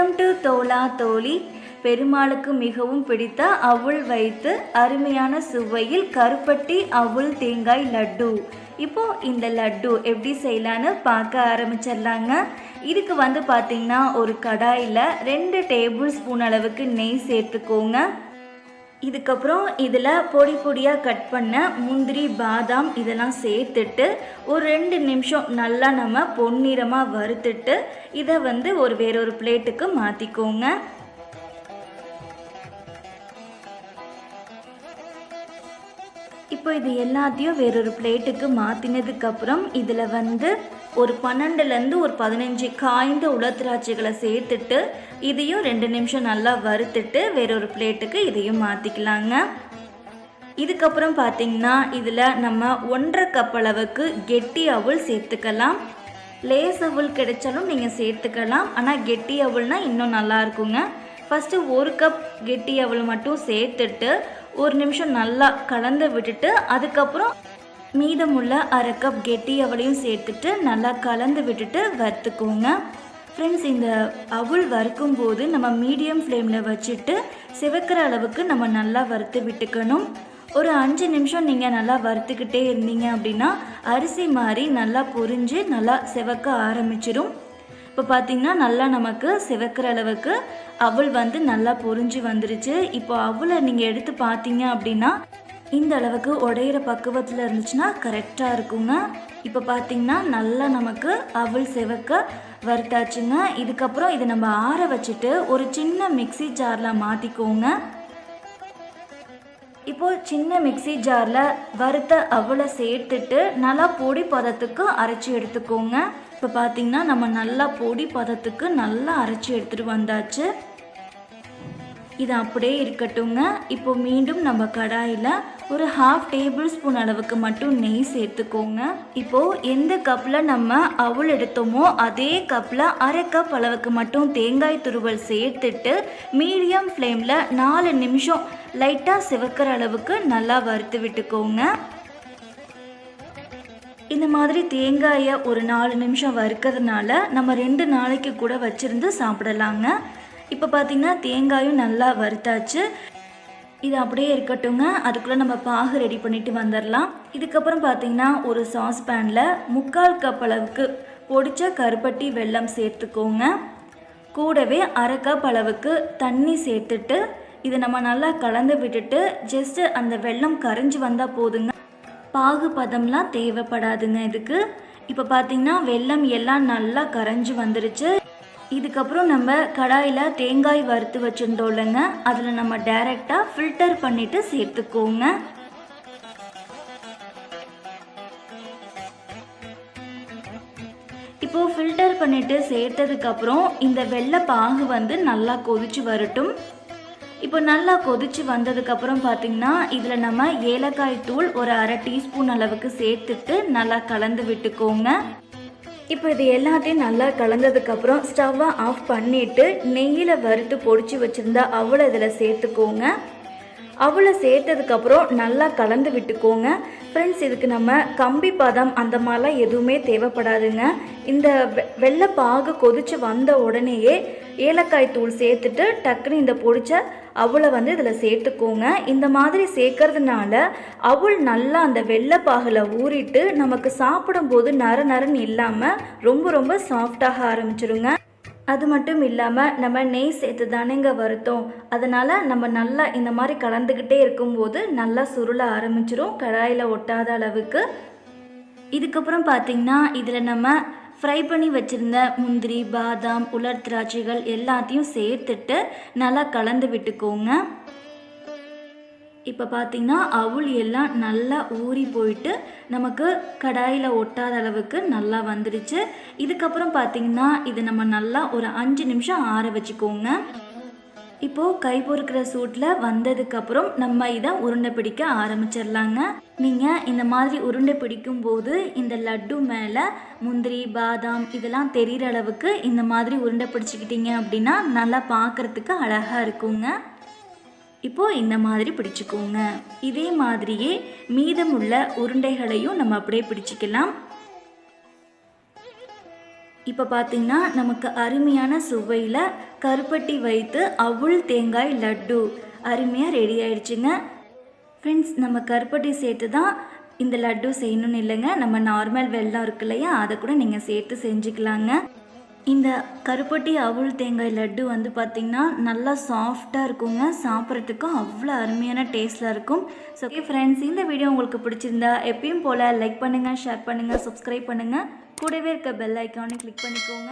Welcome to தோலா தோழி. பெருமாளுக்கு மிகவும் பிடித்த அவுள் வைத்து அருமையான சுவையில் கருப்பட்டி அவுள் தேங்காய் லட்டு. இப்போ இந்த லட்டு எப்படி செய்யலான்னு பார்க்க ஆரம்பிச்சிடலாங்க. இதுக்கு பார்த்திங்கன்னா ஒரு கடாயில் 2 டேபிள் ஸ்பூன் அளவுக்கு நெய் சேர்த்துக்கோங்க. இதுக்கப்புறம் இதில் பொடி பொடியாக கட் பண்ண முந்திரி, பாதாம் இதெல்லாம் சேர்த்துட்டு ஒரு 2 நிமிஷம் நல்லா நம்ம பொன்னிறமாக வறுத்துட்டு இதை வேறொரு பிளேட்டுக்கு மாற்றிக்கோங்க. இப்போ இது எல்லாத்தையும் வேறொரு பிளேட்டுக்கு மாற்றினதுக்கப்புறம் இதில் ஒரு 12லேருந்து ஒரு 15 காய்ந்த உலர்திராட்சைகளை சேர்த்துட்டு இதையும் 2 நிமிஷம் நல்லா வறுத்துட்டு வேறொரு பிளேட்டுக்கு இதையும் மாற்றிக்கலாங்க. இதுக்கப்புறம் பார்த்திங்கன்னா இதில் நம்ம 1.5 கப் அளவுக்கு கெட்டி அவுள் சேர்த்துக்கலாம். லேஸ் அவுள் கிடைச்சாலும் நீங்கள் சேர்த்துக்கலாம், ஆனால் கெட்டி அவுள்னா இன்னும் நல்லா இருக்குங்க. ஃபஸ்ட்டு 1 கப் கெட்டி அவுள் மட்டும் சேர்த்துட்டு 1 நிமிஷம் நல்லா கலந்து விட்டுட்டு அதுக்கப்புறம் மீதமுள்ள 1/2 கப் கெட்டி அவளையும் சேர்த்துட்டு நல்லா கலந்து விட்டுட்டு வறுத்துக்கோங்க. ஃப்ரெண்ட்ஸ், இந்த அவுள் வறுக்கும் போது நம்ம மீடியம் ஃப்ளேமில் வச்சுட்டு சிவக்கிற அளவுக்கு நம்ம நல்லா வறுத்து விட்டுக்கணும். ஒரு 5 நிமிஷம் நீங்கள் நல்லா வறுத்துக்கிட்டே இருந்தீங்க அப்படின்னா அரிசி மாதிரி நல்லா பொரிஞ்சு நல்லா சிவக்க ஆரம்பிச்சிடும். இப்போ பார்த்திங்கன்னா நல்லா நமக்கு சிவக்கிற அளவுக்கு அவுள் நல்லா பொரிஞ்சு வந்துருச்சு. இப்போ அவுளை நீங்கள் எடுத்து பார்த்தீங்க அப்படின்னா இந்த அளவுக்கு உடையிற பக்குவத்தில் இருந்துச்சுன்னா கரெக்டாக இருக்குங்க. இப்போ பார்த்திங்கன்னா நல்லா நமக்கு அவுள் சிவக்க வறுத்தாச்சுங்க. இதுக்கப்புறம் இதை நம்ம ஆற வச்சுட்டு ஒரு சின்ன மிக்சி ஜாரில் மாற்றிக்கோங்க. இப்போது சின்ன மிக்சி ஜாரில் வறுத்த அவுளை சேர்த்துட்டு நல்லா பொடி பதத்துக்கு அரைச்சி எடுத்துக்கோங்க. இப்போ பார்த்திங்கன்னா நம்ம நல்லா பொடி பதத்துக்கு நல்லா அரைச்சி எடுத்துகிட்டு வந்தாச்சு. இது அப்படியே இருக்கட்டுங்க. இப்போ மீண்டும் நம்ம கடாயில் ஒரு 1/2 டேபிள் ஸ்பூன் அளவுக்கு மட்டும் நெய் சேர்த்துக்கோங்க. இப்போது எந்த கப்பில் நம்ம அவுள் எடுத்தோமோ அதே கப்பில் 1/2 கப் அளவுக்கு மட்டும் தேங்காய் துருவல் சேர்த்துட்டு மீடியம் ஃப்ளேமில் 4 நிமிஷம் லைட்டாக சிவக்கிற அளவுக்கு நல்லா வறுத்து விட்டுக்கோங்க. இந்த மாதிரி தேங்காயை ஒரு 4 நிமிஷம் வறுக்கிறதுனால நம்ம 2 நாளைக்கு கூட வச்சுருந்து சாப்பிடலாங்க. இப்போ பார்த்திங்கன்னா தேங்காயும் நல்லா வறுத்தாச்சு. இது அப்படியே இருக்கட்டுங்க. அதுக்குள்ளே நம்ம பாகு ரெடி பண்ணிட்டு வந்துடலாம். இதுக்கப்புறம் பார்த்திங்கன்னா ஒரு சாஸ் பேனில் 3/4 கப் அளவுக்கு பொடிச்ச கருப்பட்டி வெல்லம் சேர்த்துக்கோங்க. கூடவே 1/2 கப் அளவுக்கு தண்ணி சேர்த்துட்டு இதை நம்ம நல்லா கலந்து விட்டுட்டு ஜஸ்ட்டு அந்த வெல்லம் கரைஞ்சி வந்தால் போதுங்க. பாகு பதம்லாம் தேவைப்படாதுங்க இதுக்கு. இப்போ பார்த்திங்கன்னா வெல்லம் எல்லாம் நல்லா கரைஞ்சி வந்துருச்சு. இதுக்கப்புறம் நம்ம கடாயில் தேங்காய் வறுத்து வச்சுருந்தோம் இல்லைங்க, அதில் நம்ம டைரெக்டாக ஃபில்டர் பண்ணிவிட்டு சேர்த்துக்கோங்க. இப்போது ஃபில்டர் பண்ணிவிட்டு சேர்த்ததுக்கப்புறம் இந்த வெள்ளை பாகு நல்லா கொதிச்சு வரட்டும். இப்போ நல்லா கொதிச்சு வந்ததுக்கப்புறம் பார்த்திங்கன்னா இதில் நம்ம ஏலக்காய் தூள் ஒரு 1/2 டீஸ்பூன் அளவுக்கு சேர்த்துட்டு நல்லா கலந்து விட்டுக்கோங்க. இப்போ இது எல்லாத்தையும் நல்லா கலந்ததுக்கப்புறம் ஸ்டவ்வை ஆஃப் பண்ணிவிட்டு நெய்யில் வறுத்து பொடிச்சு வச்சுருந்தா அவளை இதில் சேர்த்துக்கோங்க. அவளை சேர்த்ததுக்கப்புறம் நல்லா கலந்து விட்டுக்கோங்க. ஃப்ரெண்ட்ஸ், இதுக்கு நம்ம கம்பி பதம் அந்த மாதிரிலாம் எதுவுமே தேவைப்படாதுங்க. இந்த வெள்ளை பாகு கொதிச்சு வந்த உடனேயே ஏலக்காய் தூள் சேர்த்துட்டு டக்குன்னு இந்த பொடிச்ச அவளை இதில் சேர்த்துக்கோங்க. இந்த மாதிரி சேர்க்கறதுனால அவள் நல்லா அந்த வெள்ளைப்பாகில் ஊறிட்டு நமக்கு சாப்பிடும்போது நரன்னு இல்லாமல் ரொம்ப ரொம்ப சாஃப்டாக ஆரம்பிச்சிருங்க. அது மட்டும் இல்லாமல் நம்ம நெய் சேர்த்து தானேங்க வருத்தோம், அதனால் நம்ம நல்லா இந்த மாதிரி கலந்துக்கிட்டே இருக்கும்போது நல்லா சுருள ஆரம்பிச்சிரும், கடாயில் ஒட்டாத அளவுக்கு. இதுக்கப்புறம் பார்த்திங்கன்னா இதில் நம்ம ஃப்ரை பண்ணி வச்சுருந்த முந்திரி, பாதாம், உலர் திராட்சைகள் எல்லாத்தையும் சேர்த்துட்டு நல்லா கலந்து விட்டுக்கோங்க. இப்போ பார்த்திங்கன்னா அவுள் எல்லாம் நல்லா ஊறி போயிட்டு நமக்கு கடாயில் ஒட்டாத அளவுக்கு நல்லா வந்துடுச்சு. இதுக்கப்புறம் பார்த்திங்கன்னா இது நம்ம நல்லா ஒரு 5 நிமிஷம் ஆற வச்சுக்கோங்க. இப்போது கை பொறுக்கிற சூட்டில் வந்ததுக்கப்புறம் நம்ம இதை உருண்டை பிடிக்க ஆரம்பிச்சிடலாங்க. நீங்கள் இந்த மாதிரி உருண்டை பிடிக்கும்போது இந்த லட்டு மேலே முந்திரி, பாதாம் இதெல்லாம் தெரிகிற அளவுக்கு இந்த மாதிரி உருண்டை பிடிச்சிக்கிட்டீங்க அப்படின்னா நல்லா பார்க்குறதுக்கு அழகாக இருக்குங்க. இப்போது இந்த மாதிரி பிடிச்சிக்கோங்க. இதே மாதிரியே மீதமுள்ள உருண்டைகளையும் நம்ம அப்படியே பிடிச்சிக்கலாம். இப்போ பார்த்திங்கன்னா நமக்கு அருமையான சுவையில் கருப்பட்டி வைத்து அவுள் தேங்காய் லட்டு அருமையாக ரெடி ஆயிடுச்சுங்க. ஃப்ரெண்ட்ஸ், நம்ம கருப்பட்டி சேர்த்து தான் இந்த லட்டு செய்யணும்னு இல்லைங்க. நம்ம நார்மல் வெல்லம் இருக்கு இல்லையா, அதை கூட நீங்கள் சேர்த்து செஞ்சுக்கலாங்க. இந்த கருப்பட்டி அவுள் தேங்காய் லட்டு வந்து பார்த்திங்கன்னா நல்லா சாஃப்டாக இருக்குங்க. சாப்பிட்றதுக்கும் அவ்வளோ அருமையான டேஸ்ட்டில் இருக்கும். ஸோ ஓகே ஃப்ரெண்ட்ஸ், இந்த வீடியோ உங்களுக்கு பிடிச்சிருந்தா எப்பயும் போல் லைக் பண்ணுங்கள், ஷேர் பண்ணுங்கள், சப்ஸ்கிரைப் பண்ணுங்கள். கூடவே இருக்க பெல் ஐக்கானை கிளிக் பண்ணிக்கோங்க.